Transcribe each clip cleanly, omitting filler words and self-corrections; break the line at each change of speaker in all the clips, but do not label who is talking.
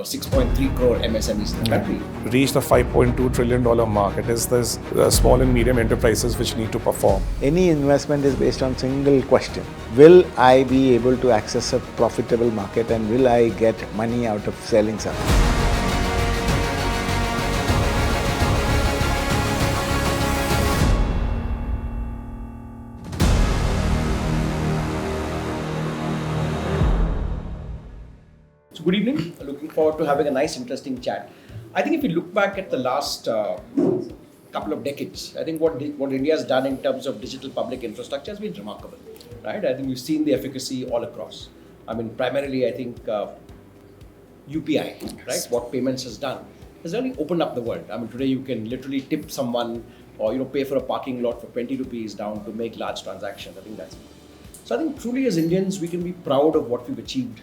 6.3 crore MSMEs in the country.
Reached the $5.2 trillion mark. It is this small and medium enterprises which need to perform.
Any investment is based on single question. Will I be able to access a profitable market and will I get money out of selling something?
So good evening. Looking forward to having a nice, interesting chat. I think if you look back at the last couple of decades, I think what India has done in terms of digital public infrastructure has been remarkable, right? I think we've seen the efficacy all across. I mean, primarily, I think UPI, right? What payments has done has really opened up the world. I mean, today you can literally tip someone or pay for a parking lot for 20 rupees down to make large transactions. I think that's so. I think truly as Indians, we can be proud of what we've achieved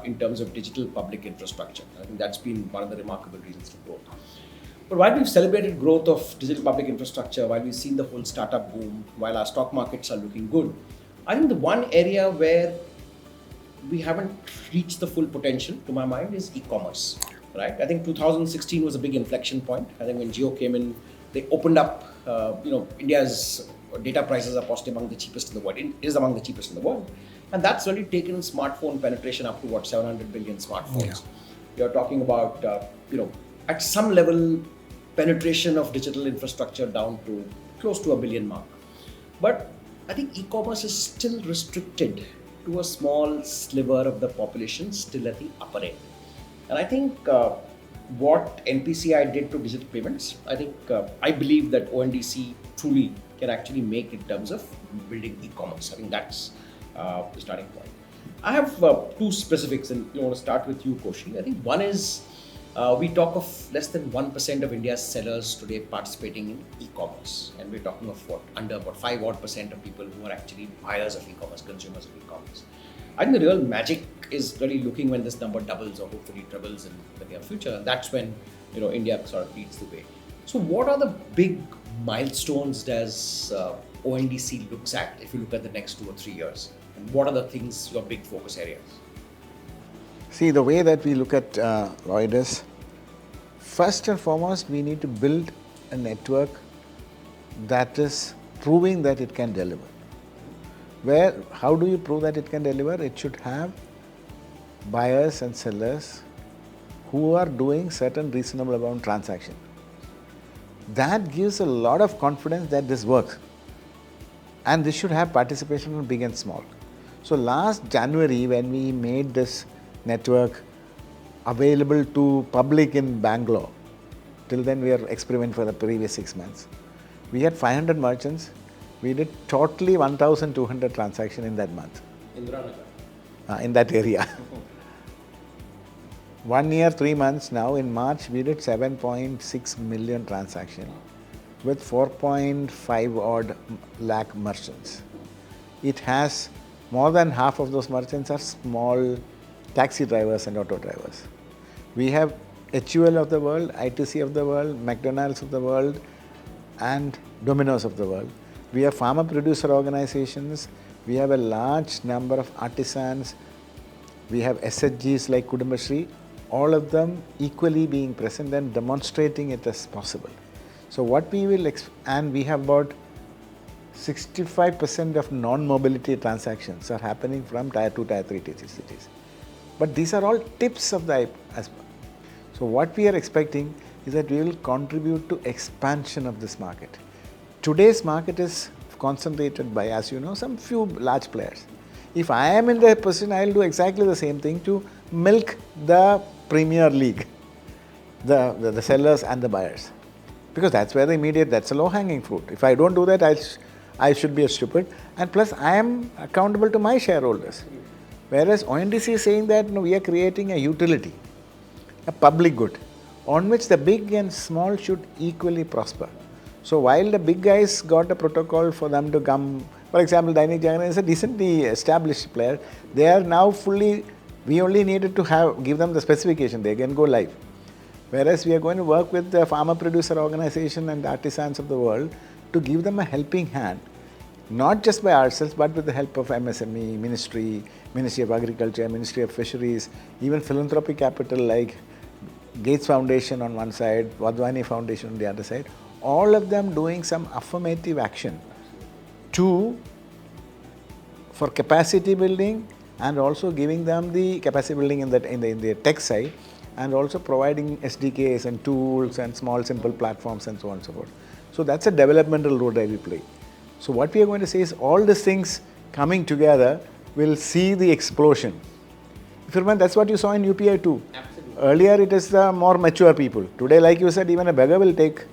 in terms of digital public infrastructure. I think that's been one of the remarkable reasons for growth. But while we've celebrated growth of digital public infrastructure, while we've seen the whole startup boom, while our stock markets are looking good, I think the one area where we haven't reached the full potential, to my mind, is e-commerce, right? I think 2016 was a big inflection point. I think when Jio came in, they opened up, India's data prices are possibly among the cheapest in the world. It is among the cheapest in the world. And that's really taken smartphone penetration up to 700 billion smartphones. Yeah. You're talking about, at some level, penetration of digital infrastructure down to close to a billion mark. But I think e-commerce is still restricted to a small sliver of the population, still at the upper end. And I think what NPCI did to digital payments, I believe that ONDC truly can actually make in terms of building e-commerce. I think that's the starting point. I have two specifics, and I want to start with you, Khojle. I think one is we talk of less than 1% of India's sellers today participating in e-commerce, and we're talking of under about 5% of people who are actually buyers of e-commerce, consumers of e-commerce. I think the real magic is really looking when this number doubles or hopefully trebles in the near future, and that's when India sort of leads the way. So, what are the big milestones does ONDC looks at if you look at the next 2 or 3 years? And what are the things, your big focus areas?
See, the way that we look at Lloyd is, first and foremost, we need to build a network that is proving that it can deliver. How do you prove that it can deliver? It should have buyers and sellers who are doing certain reasonable amount of transaction. That gives a lot of confidence that this works. And this should have participation from big and small. So last January, when we made this network available to public in Bangalore, till then we are experimenting for the previous 6 months. We had 500 merchants. We did totally 1,200 transactions in that month. In that area. 1 year, 3 months now, in March, we did 7.6 million transactions with 4.5 odd lakh merchants. It has more than half of those merchants are small taxi drivers and auto drivers. We have HUL of the world, ITC of the world, McDonald's of the world, and Domino's of the world. We have farmer producer organizations. We have a large number of artisans. We have SHGs like Kudumbashree, all of them equally being present and demonstrating it as possible. So what we will, and we have about 65% of non-mobility transactions are happening from Tier 2, Tier 3 cities. But these are all tips of the iceberg. So what we are expecting is that we will contribute to expansion of this market. Today's market is concentrated by, as you know, some few large players. If I am in the position, I will do exactly the same thing to milk the Premier League, the sellers and the buyers. Because that's where that's a low-hanging fruit. If I don't do that, I should be a stupid. And plus, I am accountable to my shareholders. Whereas ONDC is saying that we are creating a utility, a public good, on which the big and small should equally prosper. So while the big guys got a protocol for them to come, for example, Dainik Jagran is a decently established player. They are now fully, we only needed to give them the specification, they can go live. Whereas we are going to work with the farmer producer organization and the artisans of the world to give them a helping hand, not just by ourselves, but with the help of MSME, ministry, Ministry of Agriculture, Ministry of Fisheries, even philanthropic capital like Gates Foundation on one side, Wadhwani Foundation on the other side, all of them doing some affirmative action to for capacity building and also giving them the capacity building in the tech side and also providing SDKs and tools and small simple platforms and so on and so forth. So that's a developmental role that we play. So what we are going to say is all these things coming together will see the explosion. If you remember, that's what you saw in UPI too.
Absolutely.
Earlier it is the more mature people. Today, like you said, even a beggar will take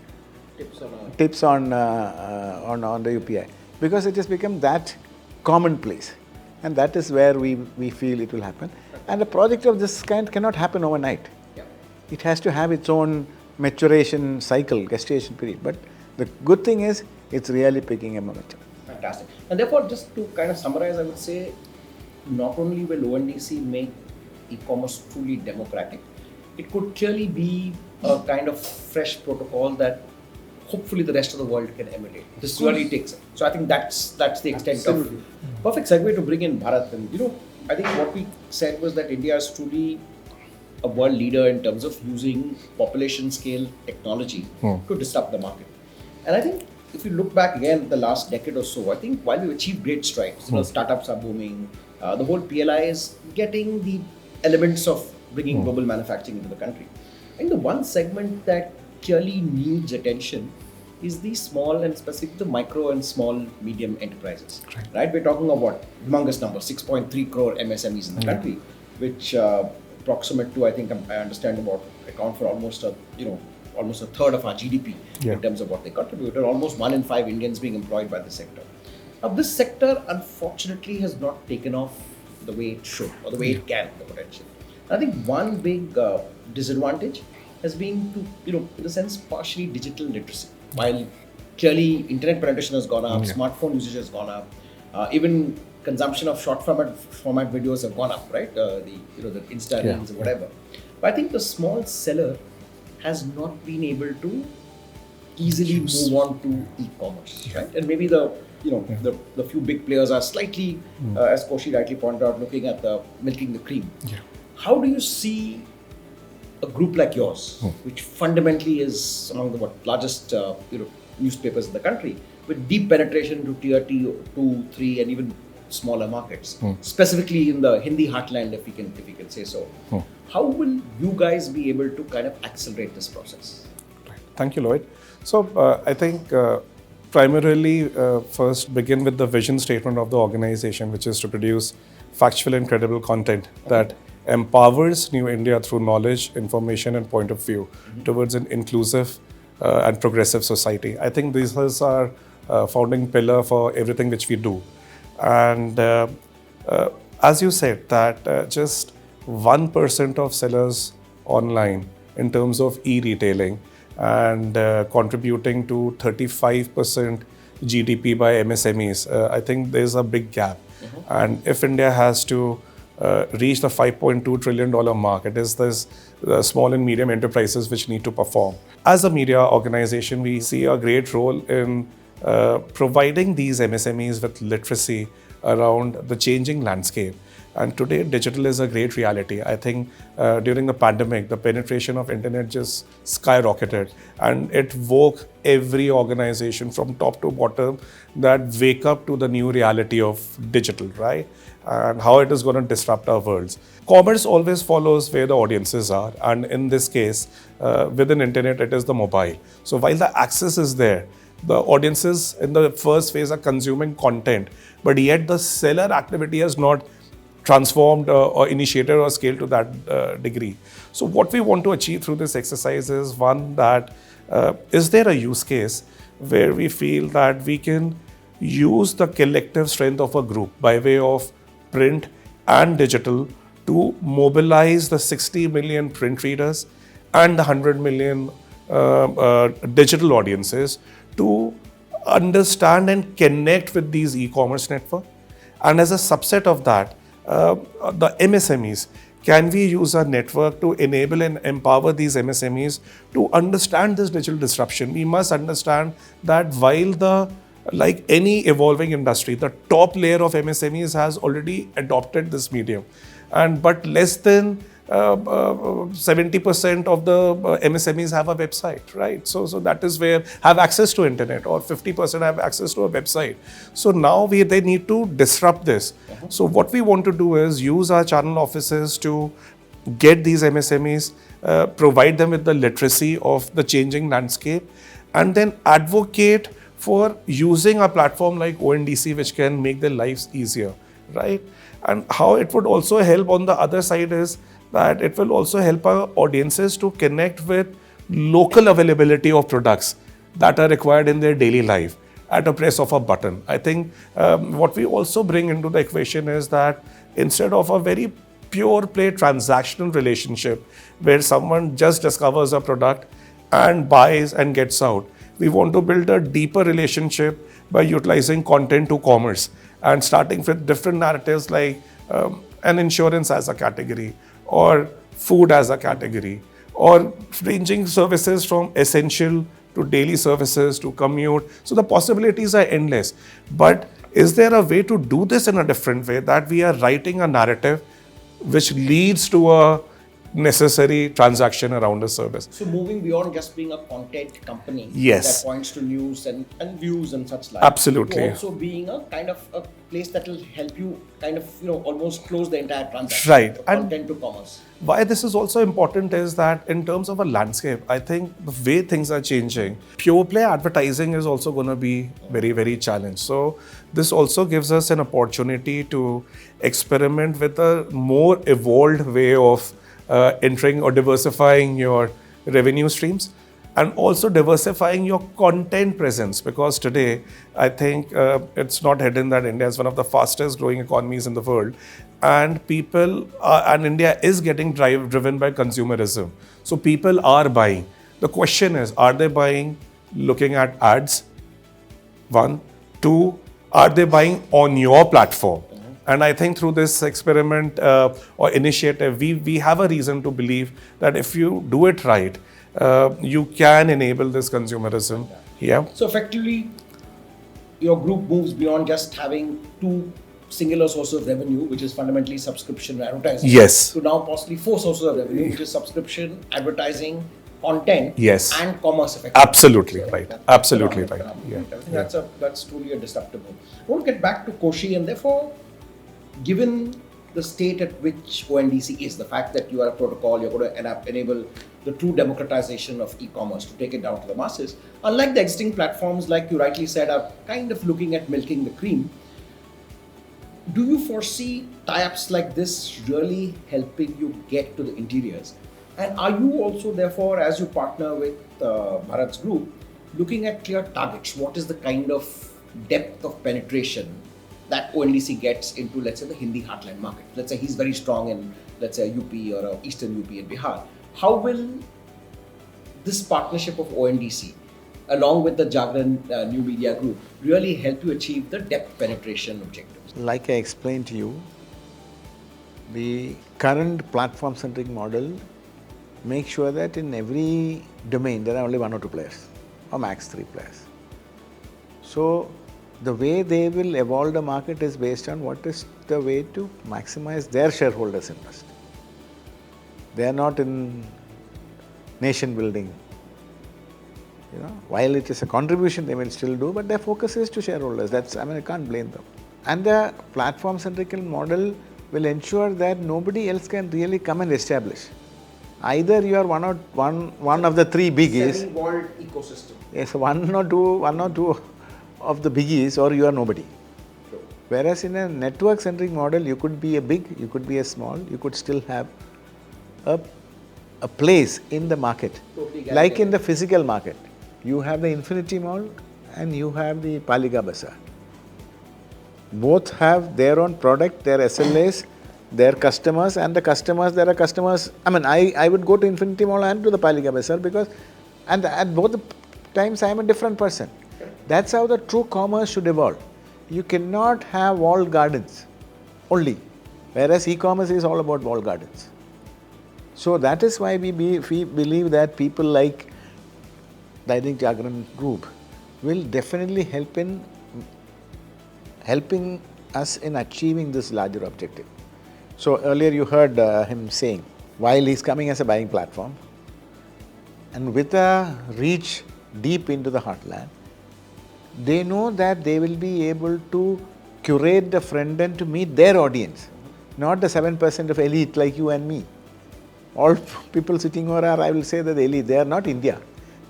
tips on the UPI because it has become that commonplace, and that is where we feel it will happen. And a project of this kind cannot happen overnight.
Yeah.
It has to have its own maturation cycle, gestation period. But the good thing is it's really picking a momentum.
Fantastic. And therefore, just to kind of summarize, I would say not only will ONDC make e-commerce truly democratic, it could clearly be a kind of fresh protocol that hopefully the rest of the world can emulate. This really takes it. So I think that's the extent of perfect segue to bring in Bharat. And I think what we said was that India is truly a world leader in terms of using population scale technology to disrupt the market. And I think if you look back again the last decade or so, I think while we've achieved great strides, startups are booming, the whole PLI is getting the elements of bringing global manufacturing into the country. I think the one segment that clearly needs attention is the small and specific the micro and small medium enterprises. Right? We're talking about humongous numbers, 6.3 crore MSMEs in the country, which approximate to, I think I understand account for almost a third of our GDP in terms of what they contribute, and almost 1 in 5 Indians being employed by this sector. Now, this sector unfortunately has not taken off the way it should or the way it can, the potential. And I think one big disadvantage has been to, in a sense, partially digital literacy. While clearly internet penetration has gone up, smartphone usage has gone up, even consumption of short format videos have gone up, right? The Insta Reels or whatever. But I think the small seller has not been able to easily move on to e-commerce, right? And maybe the few big players are slightly, as Koshi rightly pointed out, looking at the milking the cream. How do you see a group like yours, which fundamentally is among the largest newspapers in the country, with deep penetration to tier 2, 3, and even smaller markets, specifically in the Hindi heartland, if we can say so. How will you guys be able to kind of accelerate this process?
Thank you, Lloyd. So I think primarily first begin with the vision statement of the organization, which is to produce factual and credible content that empowers New India through knowledge, information, and point of view towards an inclusive and progressive society. I think this is our founding pillar for everything which we do. And as you said, that just 1% of sellers online in terms of e-retailing and contributing to 35% GDP by MSMEs, I think there's a big gap. And if India has to reach the $5.2 trillion mark, it is this small and medium enterprises which need to perform. As a media organization, we see a great role in providing these MSMEs with literacy around the changing landscape. And today, digital is a great reality. I think during the pandemic, the penetration of internet just skyrocketed, and it woke every organization from top to bottom that wake up to the new reality of digital, right? And how it is going to disrupt our worlds. Commerce always follows where the audiences are, and in this case, within internet, it is the mobile. So while the access is there, the audiences in the first phase are consuming content, but yet the seller activity has not transformed or initiated or scaled to that degree. So what we want to achieve through this exercise is one, that is there a use case where we feel that we can use the collective strength of a group by way of print and digital to mobilize the 60 million print readers and the 100 million digital audiences to understand and connect with these e-commerce network. And as a subset of that, the MSMEs, can we use our network to enable and empower these MSMEs to understand this digital disruption? We must understand that while the Like any evolving industry, the top layer of MSMEs has already adopted this medium, but less than 70% of the MSMEs have a website, right? So that is where have access to internet, or 50% have access to a website. So now they need to disrupt this. So what we want to do is use our channel offices to get these MSMEs, provide them with the literacy of the changing landscape, and then advocate for using a platform like ONDC, which can make their lives easier, right? And how it would also help on the other side is that it will also help our audiences to connect with local availability of products that are required in their daily life at a press of a button. I think what we also bring into the equation is that instead of a very pure play transactional relationship where someone just discovers a product and buys and gets out, we want to build a deeper relationship by utilizing content to commerce and starting with different narratives like an insurance as a category, or food as a category, or ranging services from essential to daily services to commute. So the possibilities are endless. But is there a way to do this in a different way, that we are writing a narrative which leads to a necessary transaction around a service?
So moving beyond just being a content company
Yes.
that points to news and views and such like.
Absolutely.
To also being a kind of a place that will help you kind of, almost close the entire transaction.
Right.
So
And
content to commerce.
why this is also important is that in terms of a landscape, I think the way things are changing, pure play advertising is also going to be very, very challenged. So this also gives us an opportunity to experiment with a more evolved way of entering or diversifying your revenue streams, and also diversifying your content presence, because today I think it's not hidden that India is one of the fastest growing economies in the world, and and India is getting driven by consumerism. So people are buying. The question is, are they buying looking at ads? One. Two, are they buying on your platform? And I think through this experiment or initiative, we have a reason to believe that if you do it right, you can enable this consumerism. Yeah.
So effectively, your group moves beyond just having two singular sources of revenue, which is fundamentally subscription and advertising.
Yes.
To now possibly four sources of revenue, which is subscription, advertising, content,
Yes.
and commerce. Effectively.
Absolutely right.
That's
Absolutely right.
phenomenal.
Yeah.
I think that's truly a disruptable. I want to get back to Koshi, and therefore, given the state at which ONDC is, the fact that you are a protocol, you're going to enable the true democratization of e-commerce to take it down to the masses. Unlike the existing platforms, like you rightly said, are kind of looking at milking the cream. Do you foresee tie-ups like this really helping you get to the interiors? And are you also, therefore, as you partner with Bharat's group, looking at clear targets? What is the kind of depth of penetration that ONDC gets into, let's say, the Hindi heartland market? Let's say he's very strong in, let's say, UP or Eastern UP and Bihar. How will this partnership of ONDC, along with the Jagran New Media Group, really help you achieve the depth penetration objectives?
Like I explained to you, the current platform-centric model makes sure that in every domain there are only one or two players, or max three players. So the way they will evolve the market is based on what is the way to maximize their shareholders' interest. They are not in nation building. While it is a contribution they will still do, but their focus is to shareholders. I can't blame them. And the platform-centric model will ensure that nobody else can really come and establish. Either you are one of the three biggies.
Semi-walled ecosystem.
Yes, one or two of the biggies, or you are nobody.
Sure.
Whereas in a network-centric model, you could be a big, you could be a small, you could still have a place in the market.
Totally
Like in the physical market, you have the Infinity Mall and you have the Palika Bazaar. Both have their own product, their SLAs, their customers, and there are customers. I would go to Infinity Mall and to the Palika Bazaar because, and at both the times I am a different person. That's how the true commerce should evolve. You cannot have walled gardens only, whereas e-commerce is all about walled gardens. So that is why we believe that people like Dainik Jagran Group will definitely helping us in achieving this larger objective. So earlier you heard him saying, while he's coming as a buying platform, and with a reach deep into the heartland, they know that they will be able to curate the front end to meet their audience, not the 7% of elite like you and me. All people sitting over are, I will say that the elite, they are not India.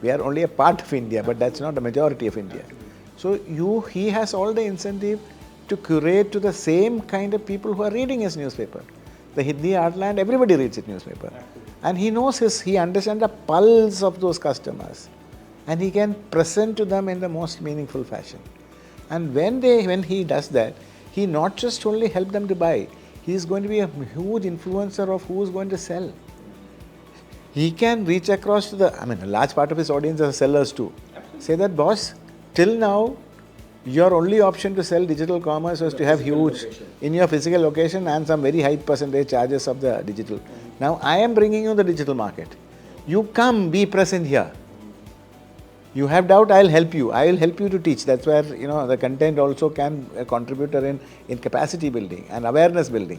We are only a part of India, but that's not the majority of India. So he has all the incentive to curate to the same kind of people who are reading his newspaper. The Hindi heartland, everybody reads his newspaper. And he knows he understands the pulse of those customers. And he can present to them in the most meaningful fashion. And when he does that, he not just only help them to buy, he is going to be a huge influencer of who is going to sell. He can reach across to a large part of his audience are sellers too. Absolutely. Say that, boss, till now, your only option to sell digital commerce was to have huge in your physical location and some very high percentage charges of the digital. Now I am bringing you the digital market. You come, be present here. You have doubt, I will help you. I will help you to teach. That's where the content also can a contributor in capacity building and awareness building.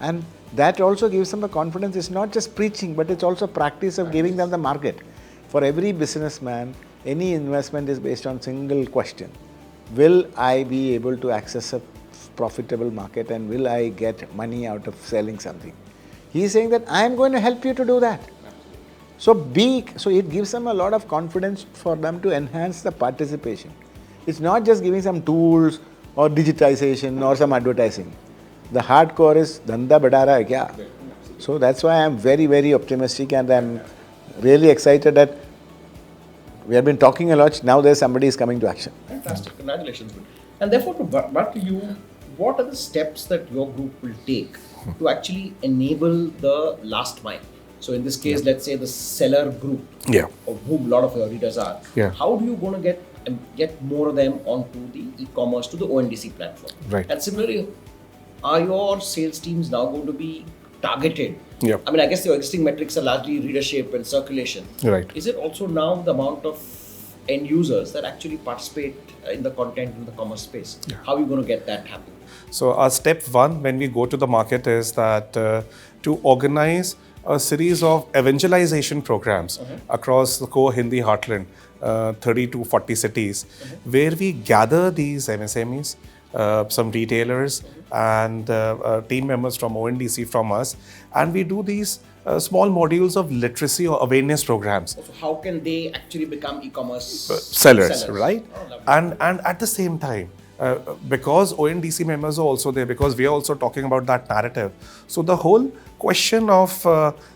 And that also gives them the confidence. It's not just preaching, but it's also practice of giving them the market. For every businessman, any investment is based on single question. Will I be able to access a profitable market and will I get money out of selling something? He is saying that I am going to help you to do that. So it gives them a lot of confidence for them to enhance the participation. It's not just giving some tools or digitization or some advertising. The hardcore is dhanda bada raha hai kya? So that's why I am very, very optimistic and I am really excited that we have been talking a lot, now there's somebody is coming to action.
Fantastic, congratulations. And therefore, back to you, what are the steps that your group will take to actually enable the last mile? So in this case, let's say the seller group, of whom a lot of your readers are, how do you going to get more of them onto the e-commerce, to the ONDC platform?
Right.
And similarly, are your sales teams now going to be targeted? I guess your existing metrics are largely readership and circulation.
Right.
Is it also now the amount of end users that actually participate in the content in the commerce space? How are you going to get that happen?
So our step one when we go to the market is that to organize a series of evangelization programs across the core Hindi heartland, 30 to 40 cities, where we gather these MSMEs, some retailers and team members from ONDC from us, and we do these small modules of literacy or awareness programs.
So how can they actually become e-commerce
sellers, right?
Oh,
and at the same time, because ONDC members are also there, because we are also talking about that narrative. So the whole question of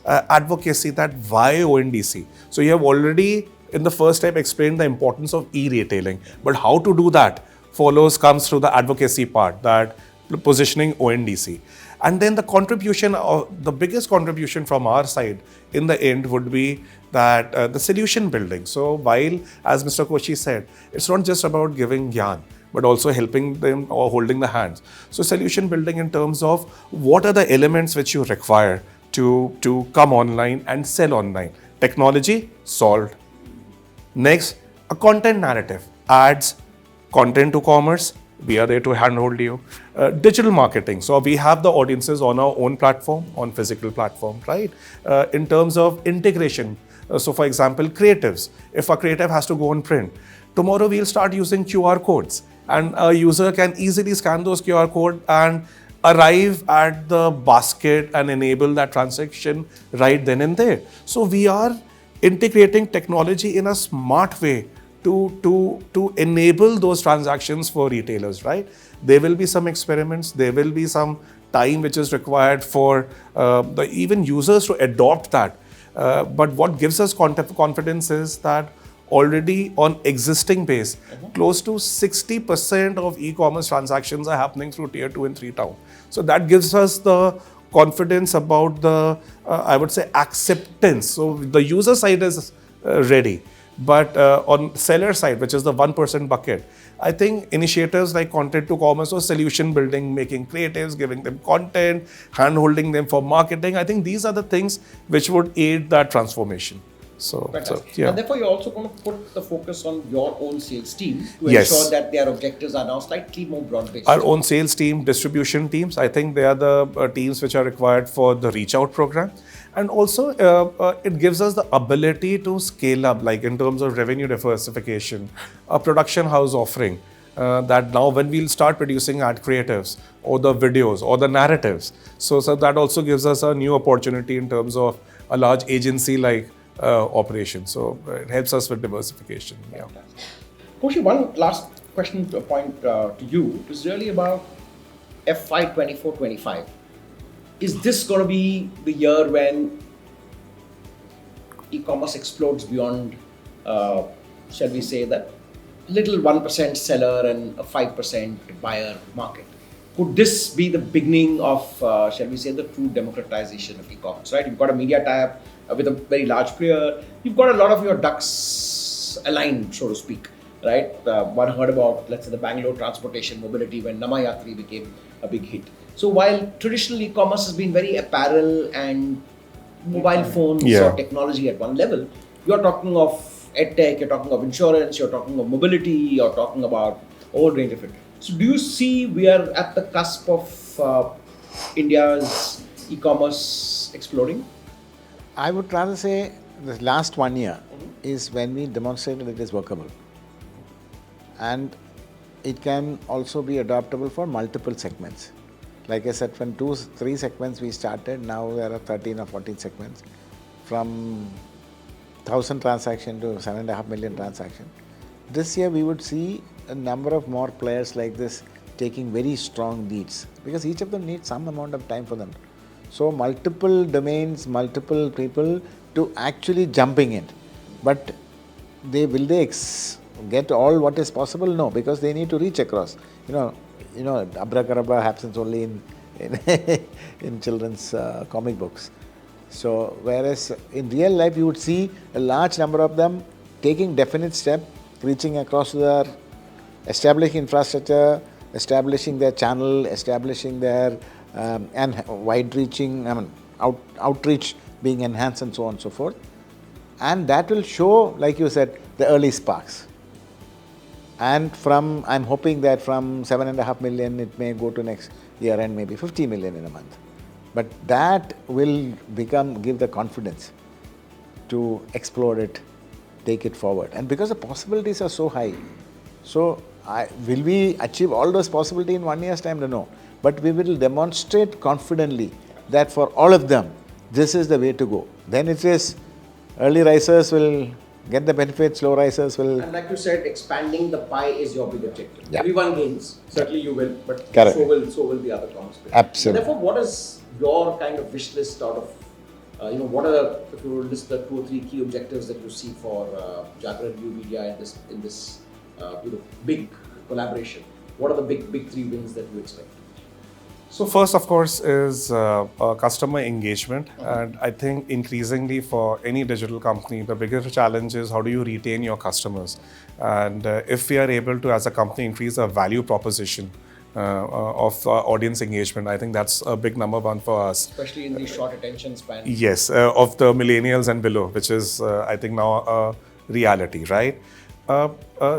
advocacy, that why ONDC? So you have already in the first step explained the importance of e-retailing, but how to do that comes through the advocacy part, that positioning ONDC. And then the biggest contribution from our side in the end would be that the solution building. So while, as Mr. Kochi said, it's not just about giving gyan, but also helping them or holding the hands. So solution building in terms of what are the elements which you require to come online and sell online. Technology, solved. Next, a content narrative, ads, content to commerce, we are there to handhold you. Digital marketing, so we have the audiences on our own platform, on physical platform, right? In terms of integration, so for example, creatives, if a creative has to go on print, tomorrow we'll start using QR codes and a user can easily scan those QR codes and arrive at the basket and enable that transaction right then and there. So we are integrating technology in a smart way to enable those transactions for retailers, right? There will be some experiments, there will be some time which is required for the even users to adopt that. But what gives us confidence is that already on existing base, close to 60% of e-commerce transactions are happening through tier 2 and 3 town. So that gives us the confidence about the, I would say, acceptance. So the user side is ready. But on seller side, which is the 1% bucket, I think initiatives like content to commerce or solution building, making creatives, giving them content, hand-holding them for marketing, I think these are the things which would aid that transformation.
Fantastic.
Yeah.
And therefore, you're also going to put the focus on your own sales team to
Yes.
ensure that their objectives are now slightly more broad-based.
Our own sales team, distribution teams, I think they are the teams which are required for the reach out program. And also, it gives us the ability to scale up, like in terms of revenue diversification, a production house offering. That now when we'll start producing ad creatives or the videos or the narratives, so that also gives us a new opportunity in terms of a large agency like operation. So it helps us with diversification. Yeah.
Khojle, one last question to point to you is really about FY 24-25. Is this going to be the year when e-commerce explodes beyond, shall we say, that little 1% seller and a 5% buyer market? Could this be the beginning of, shall we say, the true democratization of e-commerce, right? You've got a media tie-up with a very large player. You've got a lot of your ducks aligned, so to speak, right? One heard about, let's say, the Bangalore transportation mobility when Namayatri became a big hit. So while traditional e-commerce has been very apparel and mobile phones or technology at one level, you're talking of edtech, you're talking of insurance, you're talking of mobility, you're talking about a whole range of it. So do you see we are at the cusp of India's e-commerce exploding?
I would rather say the last 1 year is when we demonstrated it is workable. And it can also be adaptable for multiple segments. Like I said, from 2-3 segments we started, now there are 13 or 14 segments. From 1,000 transaction to 7.5 million transaction. This year we would see a number of more players like this taking very strong leads, because each of them needs some amount of time for them. So multiple domains, multiple people to actually jumping in. But will they get all what is possible? No, because they need to reach across. You know, abracadabra happens only in children's comic books. So whereas in real life you would see a large number of them taking definite step, reaching across to their establishing infrastructure, establishing their channel, establishing their and wide-reaching, outreach being enhanced and so on and so forth. And that will show, like you said, the early sparks. And I'm hoping that from 7.5 million, it may go to next year and maybe 50 million in a month. But that will give the confidence to explore it, take it forward. And because the possibilities are so high, so will we achieve all those possibilities in 1 year's time? No. But we will demonstrate confidently that for all of them, this is the way to go. Then it is early risers will get the benefits, slow risers will...
And like you said, expanding the pie is your big objective.
Yeah.
Everyone gains. Certainly you will, but
Correct.
so will the other commerce players.
Absolutely.
And therefore, what is your kind of wish list out of, what are if you list the 2 or 3 key objectives that you see for Jagran New Media in this big collaboration? What are the big 3 wins that you expect?
So first, of course, is customer engagement. And I think increasingly for any digital company, the bigger challenge is how do you retain your customers? And if we are able to, as a company, increase our value proposition of audience engagement, I think that's a big number 1 for us.
Especially in the short attention span.
Yes, of the millennials and below, which is, I think, now a reality, right?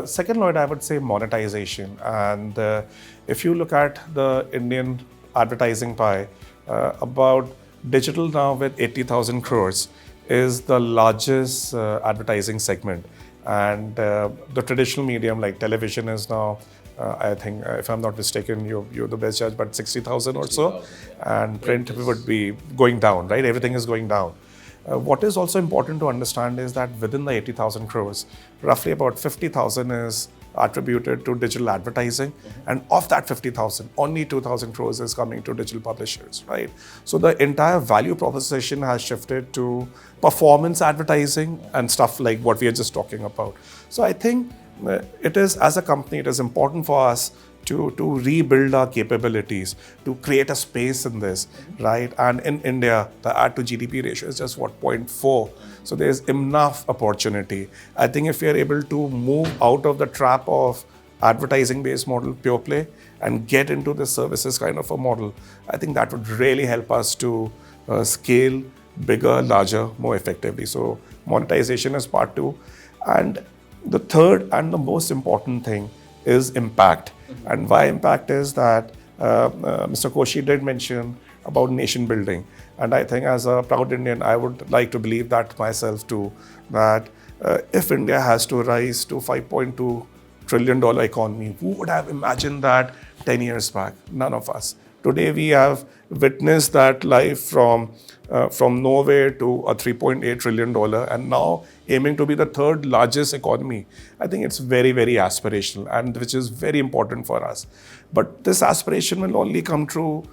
Second, Lloyd, I would say monetization. And if you look at the Indian advertising pie, about digital now with 80,000 crores is the largest advertising segment. And the traditional medium like television is now, I think, if I'm not mistaken, you're the best judge, but 60,000 or so. And print would be going down, right? Everything is going down. What is also important to understand is that within the 80,000 crores, roughly about 50,000 is attributed to digital advertising. And of that 50,000, only 2,000 crores is coming to digital publishers, right? So the entire value proposition has shifted to performance advertising and stuff like what we are just talking about. So I think it is, as a company, it is important for us to rebuild our capabilities, to create a space in this, right? And in India, the ad to GDP ratio is just 0.4. So there's enough opportunity. I think if we are able to move out of the trap of advertising-based model, pure play, and get into the services kind of a model, I think that would really help us to scale bigger, larger, more effectively. So monetization is part two. And the third and the most important thing is impact. And why impact is that Mr. Koshi did mention about nation building. And I think as a proud Indian, I would like to believe that myself too, that if India has to rise to $5.2 trillion economy, who would have imagined that 10 years back? None of us. Today we have witnessed that life from nowhere to a $3.8 trillion and now aiming to be the third largest economy. I think it's very, very aspirational and which is very important for us. But this aspiration will only come true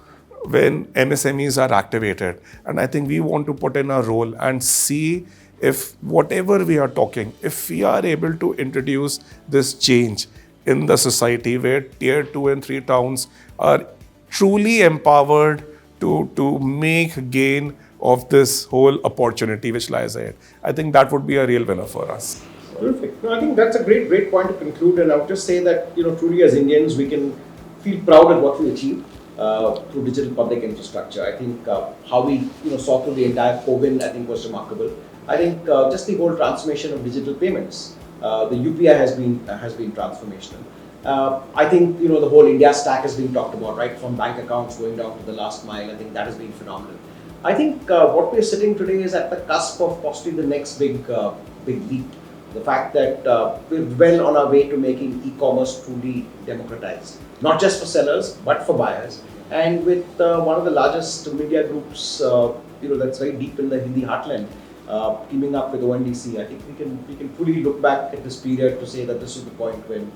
when MSMEs are activated. And I think we want to put in a role and see if whatever we are talking, if we are able to introduce this change in the society where tier 2 and 3 towns are truly empowered to make gain of this whole opportunity which lies ahead. I think that would be a real winner for us.
Terrific. No, I think that's a great point to conclude. And I would just say that, truly as Indians, we can feel proud of what we achieved through digital public infrastructure. I think how we, saw through the entire COVID, I think was remarkable. I think just the whole transformation of digital payments, the UPI has been transformational. I think the whole India stack has been talked about, right? From bank accounts going down to the last mile. I think that has been phenomenal. I think what we're sitting today is at the cusp of possibly the next big leap. The fact that we're well on our way to making e-commerce truly democratized, not just for sellers but for buyers. And with one of the largest media groups, that's very deep in the Hindi heartland, teaming up with ONDC, I think we can fully look back at this period to say that this is the point when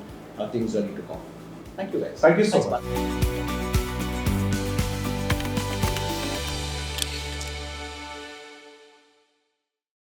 things are need to come. Thank you guys.
Thank you so
much.